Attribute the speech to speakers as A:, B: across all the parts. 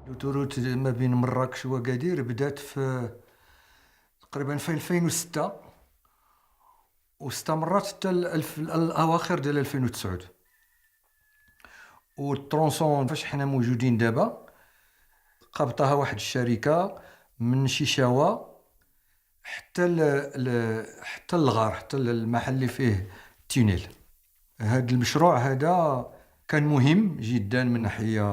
A: الأوتوروت ما بين مراكش وأكادير بدات في تقريبا في 2006 واستمرت حتى الأواخر ديال 2009. والترونسون فاش حنا موجودين دابا قابطها واحد الشركة من شيشاوا حتى الغار، حتى المحل اللي فيه التونيل. هذا المشروع هذا كان مهم جدا من ناحية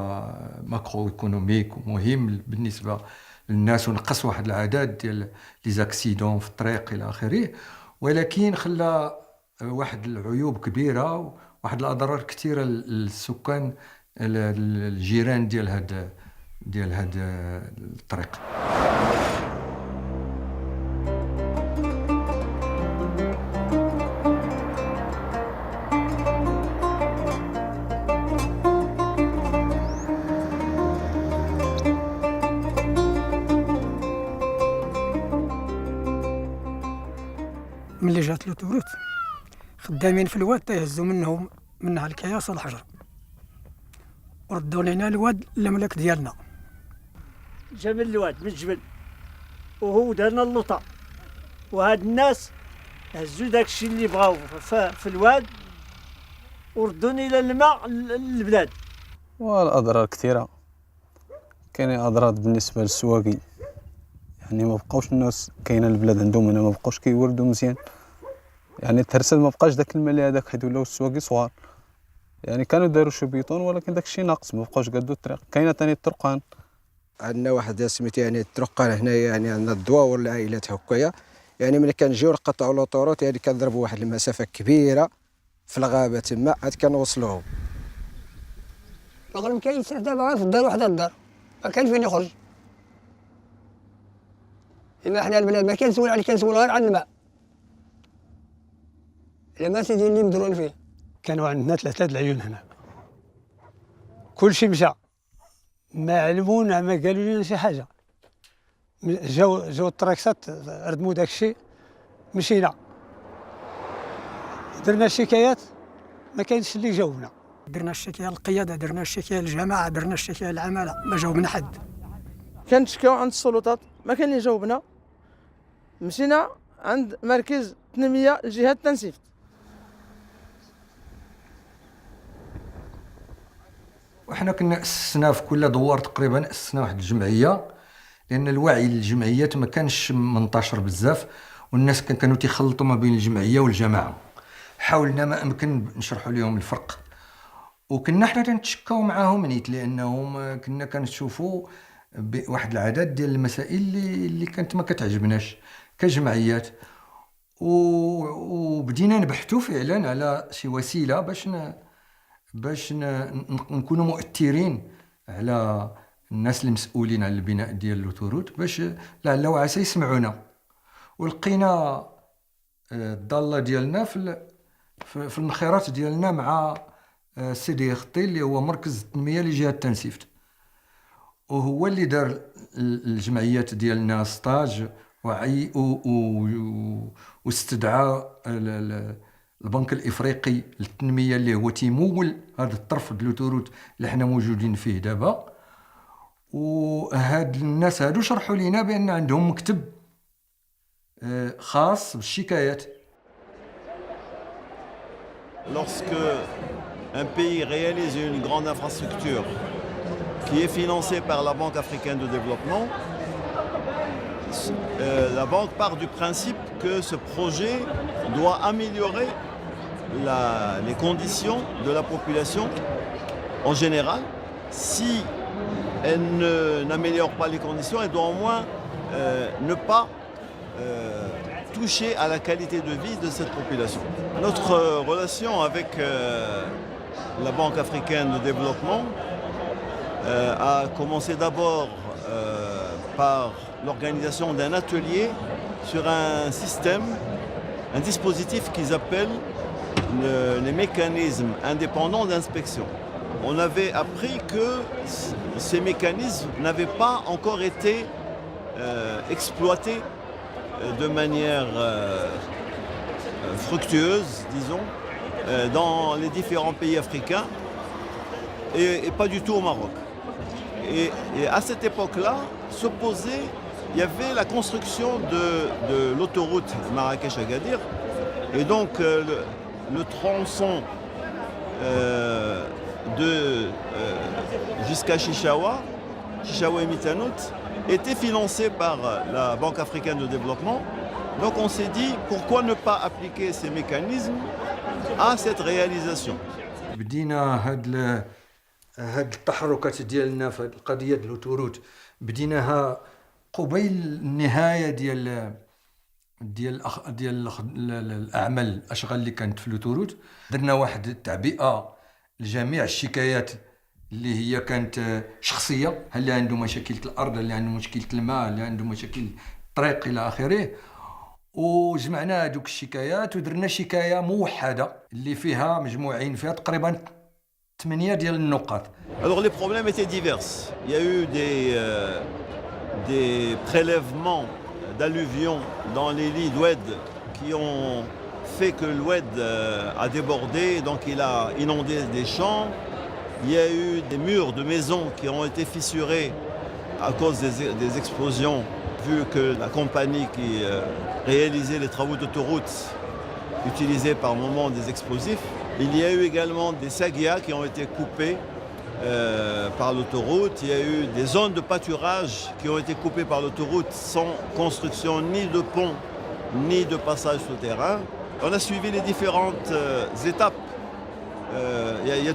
A: ماكرو ايكونوميك، ومهم بالنسبة للناس، ونقص واحد العدد ديال لي زاكسيدون في الطريق الى اخره، ولكن خلى واحد العيوب كبيرة وواحد الأضرار كثيرة للسكان الجيران ديال هاد الطريق.
B: ملي جات لوطوروت خدامين في الواد تيهزوا منها الكياس والحجر، وردوا لنا الواد الملك ديالنا.
C: جا من الواد من الجبل وهو دارنا اللوطه، وهاد الناس هزوا داكشي اللي بغاو في الواد وردوني الى الماء للبلاد.
D: والاضرار كثيره، كاينين اضرار بالنسبه للسواقي، يعني ما بقاوش الناس كاينه البلاد عندهم هنا ما بقاوش كيوردوا مزيان، يعني ترسل ما بقاش داك المال هذاك حيت ولاو السواقي صغار، يعني كانوا داروا شي بيطون ولكن داك الشيء ناقص، ما بقاوش قادوا الطريق. كاينه ثاني الطرقان،
E: عندنا واحد سميتو يعني الطرقان هنايا، يعني عندنا الدواور العائلات هكايا، يعني ملي كنجيو نقطعوا لوطوروت يعني كنضربوا واحد المسافه كبيره في الغابه تما عاد كنوصلوهم.
B: المغرب كاين يسرح دابا في الدار وحده الدار، ما كاين فين يخرج. إما حنا البلاد ما كنسول عليه، كنسول غير على الماء. لما سيدي اللي مدرون فيه.
C: كانوا عندنا 3 العيون هنا، كلشي مشى، ما علمونا ما قالوا لنا شي حاجه. جاو الطراكسات ردموا داك الشيء، مشينا درنا الشكايات، ما كاينش اللي جاوبنا.
B: درنا الشكايه للقياده، درنا الشكايه للجماعه، درنا الشكايه للعماله، ما جاوبنا حد.
F: كنتشكاو عند السلطات ما كاين اللي جاوبنا. مشينا عند مركز التنميه لجهه التنسيق.
A: وحنا كنا اسسنا في كل دوار تقريبا اسسنا واحد الجمعيه، لان الوعي للجمعيات ما كانش منتشر بزاف، والناس كانوا تيخلطوا ما بين الجمعيه والجماعه. حاولنا ما امكن نشرحوا لهم الفرق، وكنا حنا تنتشكاو معاهم نيت، لانهم كنا كنشوفوا بواحد العدد ديال المسائل اللي كانت ما كتعجبناش كجمعيات، وبدينا نبحثوا فعلا على شي وسيله باش نكونوا مؤثرين على الناس المسؤولين على البناء ديال لوطوروت، باش لعل وعسى يسمعونا. ولقينا الضاله ديالنا في المخيرات ديالنا مع سيدي اختي اللي هو مركز التنميه لجهه التنسيفت، وهو اللي دار الجمعيات ديالنا ستاج وعي واستدعى البنك الافريقي للتنميه اللي هو تيمول هذا الطرف ديال لوطوروت اللي حنا موجودين فيه دابا. وهاد الناس هادو شرحوا لينا بان عندهم مكتب خاص بالشكايات.
G: Lorsque un pays réalise une grande infrastructure qui est financée par la Banque africaine de développement, la banque part du principe que ce projet doit améliorer les conditions de la population en général. Si elle n'améliore pas les conditions, elle doit au moins ne pas toucher à la qualité de vie de cette population. Notre relation avec la Banque africaine de développement a commencé d'abord par l'organisation d'un atelier sur un système, un dispositif qu'ils appellent les mécanismes indépendants d'inspection. On avait appris que ces mécanismes n'avaient pas encore été exploités de manière fructueuse, disons, dans les différents pays africains et pas du tout au Maroc. Et à cette époque-là, s'opposait, il y avait la construction de l'autoroute Marrakech-Agadir. Et donc le tronçon jusqu'à Chichaoua et Mitanout, était financé par la Banque africaine de développement. Donc on s'est dit, pourquoi ne pas appliquer ces mécanismes à cette réalisation.
A: بدينا هاد التحركات ديالنا في القضيه ديال الاوتوروت بديناها قبيل النهايه ديال الاعمال الاشغال اللي كانت في الاوتوروت. درنا واحد التعبئه لجميع الشكايات اللي هي كانت شخصيه، اللي عنده مشاكل الارض، اللي عنده مشكله الماء، اللي عنده مشاكل الطريق الى اخره. وجمعنا هذوك الشكايات ودرنا شكايه موحده اللي فيها مجموعين فيها تقريبا 8 ديال النقاط.
G: Alors les problèmes étaient divers. Il y a eu des prélèvements d'alluvions dans les lits d'Oued qui ont fait que l'Oued a débordé, donc il a inondé des champs. Il y a eu des murs de maisons qui ont été fissurés à cause des explosions, vu que la compagnie qui réalisait les travaux d'autoroute utilisait par moments des explosifs. Il y a eu également des sagias qui ont été coupées par l'autoroute. Il y a eu des zones de pâturage qui ont été coupées par l'autoroute sans construction ni de pont ni de passage souterrain. On a suivi les différentes étapes. Il y a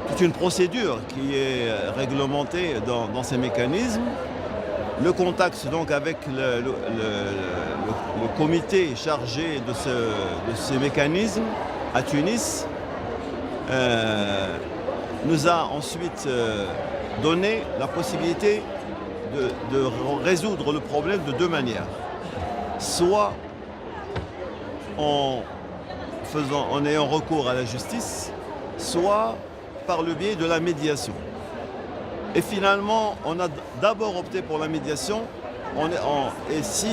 G: toute une procédure qui est réglementée dans ces mécanismes. Le contact donc avec le comité chargé de ces mécanismes à Tunis nous a ensuite donné la possibilité de résoudre le problème de deux manières. Soit en ayant recours à la justice, soit par le biais de la médiation. Et finalement, on a d'abord opté pour la médiation. Et si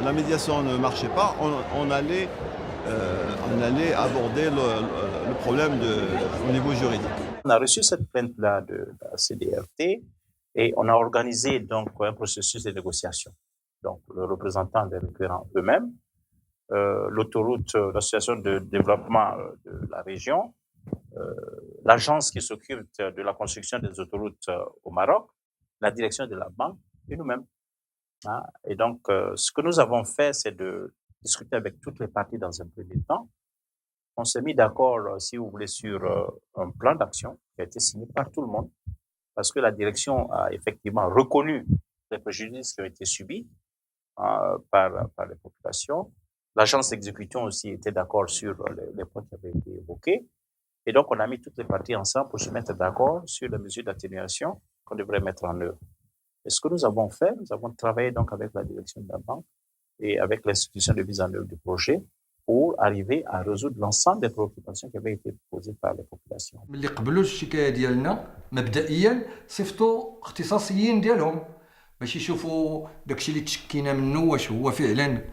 G: la médiation ne marchait pas, on allait aborder le problème au niveau juridique.
H: On a reçu cette plainte-là de la CDRT et on a organisé donc un processus de négociation. Donc, le représentant des requérants eux-mêmes, l'autoroute, l'association de développement de la région, l'agence qui s'occupe de la construction des autoroutes au Maroc, la direction de la banque et nous-mêmes. Et donc, ce que nous avons fait, c'est de discuter avec toutes les parties dans un premier temps. On s'est mis d'accord, si vous voulez, sur un plan d'action qui a été signé par tout le monde, parce que la direction a effectivement reconnu les préjudices qui ont été subis par les populations. L'agence d'exécution aussi était d'accord sur les points qui avaient été évoqués. Et donc, on a mis toutes les parties ensemble pour se mettre d'accord sur les mesures d'atténuation qu'on devrait mettre en œuvre. Et ce que nous avons fait, nous avons travaillé donc avec la direction de la banque et avec l'institution de mise en œuvre du projet pour arriver à résoudre l'ensemble des préoccupations qui avaient été posées par les populations.
A: اللي قبلوا الشكايه ديالنا مبدئيا صيفطوا اختصاصيين ديالهم باش يشوفوا داكشي اللي تشكينا منه واش هو فعلا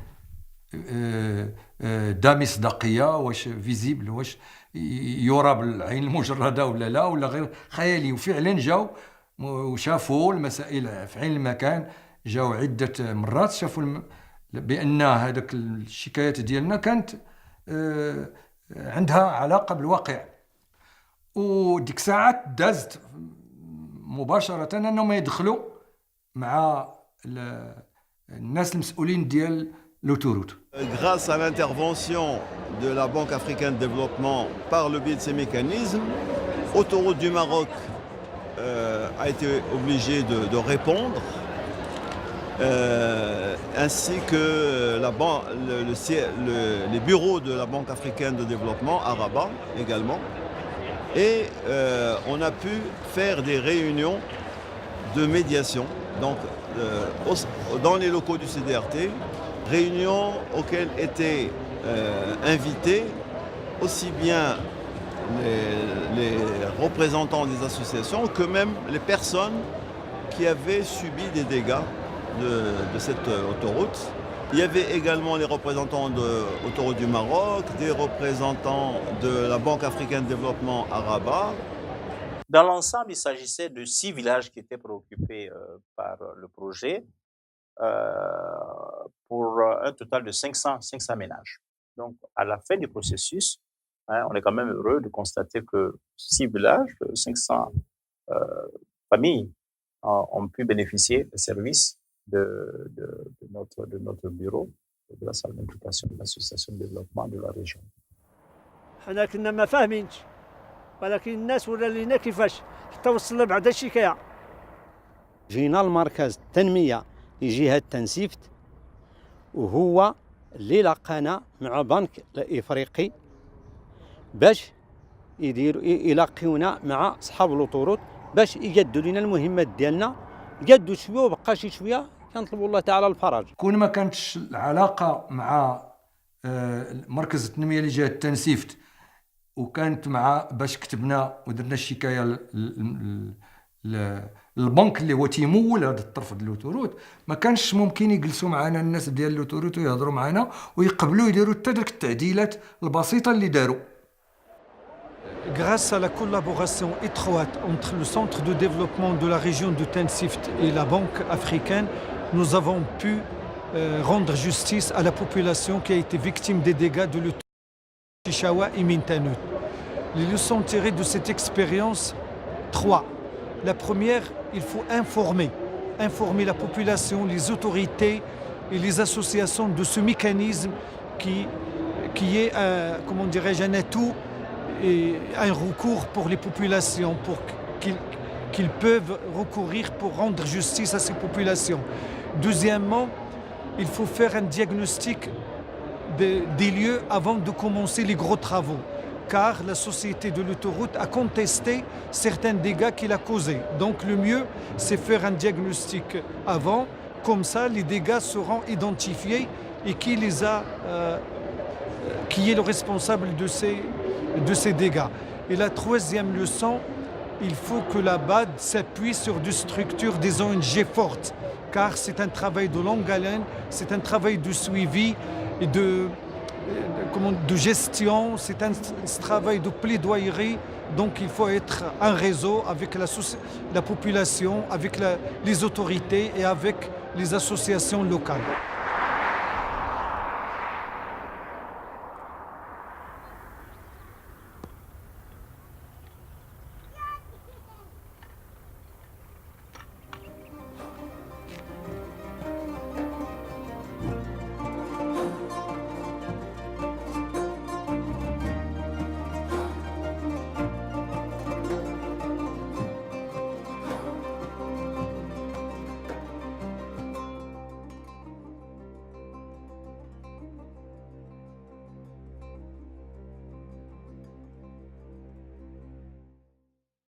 A: دا مصداقيه، واش فيزيبل، واش يرى بالعين المجرده ولا غير خيالي. وفعلا جاو وشافوا المسائل في عين المكان، جاو عده مرات شافوا بان هذاك الشكايات ديالنا كانت عندها علاقه بالواقع. وديك الساعات دازت مباشره انهم يدخلوا مع الناس المسؤولين ديال l'autoroute.
G: Grâce à l'intervention de la Banque africaine de développement par le biais de ces mécanismes, Autoroute du Maroc a été obligé de répondre, ainsi que les bureaux de la Banque africaine de développement à Rabat également. Et on a pu faire des réunions de médiation donc, dans les locaux du CDRT, réunions auxquelles étaient invités aussi bien les représentants des associations que même les personnes qui avaient subi des dégâts de cette autoroute. Il y avait également les représentants de l'Autoroute du Maroc, des représentants de la Banque africaine de développement à Rabat.
H: Dans l'ensemble, il s'agissait de 6 villages qui étaient préoccupés par le projet pour un total de 500 ménages. Donc, à la fin du processus, on est quand même heureux de constater que 6 villages, 500 familles ont pu bénéficier des services de notre bureau, de la salle d'implication de l'association de développement de la région.
C: حنا كنا ما فاهمينش ولكن الناس ولا لينا كيفاش حتى وصلنا بعد الشكايه.
I: جينا المركز التنميه لجهه تنسيفت وهو اللي لقانا مع بنك الافريقي باش يلاقيونا مع اصحاب الاطروط باش يجدوا لنا المهمات ديالنا. جدوا شويه وبقى شي شويه كنطلبوا الله تعالى الفرج.
A: كون ما كانتش العلاقه مع مركز التنميه لجهه تنسيفت وكانت مع باش كتبنا ودرنا الشكايه للبنك اللي هو تيمول هذا الطرف ديال لوتوروت، ما كانش ممكن يجلسوا معنا الناس ديال لوتوروت ويهضروا معنا ويقبلوا يديروا حتى ديك التعديلات البسيطه اللي داروا.
J: Grâce à la collaboration étroite entre le centre de développement de la région de Tensift et la Banque africaine, nous avons pu rendre justice à la population qui a été victime des dégâts de Chichawa et Mintanut. Les leçons tirées de cette expérience, 3. La première, il faut informer la population, les autorités et les associations de ce mécanisme qui est, comment dirais-je, un atout et un recours pour les populations, pour qu'ils peuvent recourir pour rendre justice à ces populations. Deuxièmement, il faut faire un diagnostic des lieux avant de commencer les gros travaux, car la société de l'autoroute a contesté certains dégâts qu'il a causés. Donc le mieux, c'est faire un diagnostic avant, comme ça les dégâts seront identifiés et qui est le responsable de ces dégâts. Et la troisième leçon, il faut que la BAD s'appuie sur des structures des ONG fortes, car c'est un travail de longue haleine, c'est un travail de suivi et de gestion, c'est un travail de plaidoyerie. Donc il faut être un réseau avec la population, avec les autorités et avec les associations locales.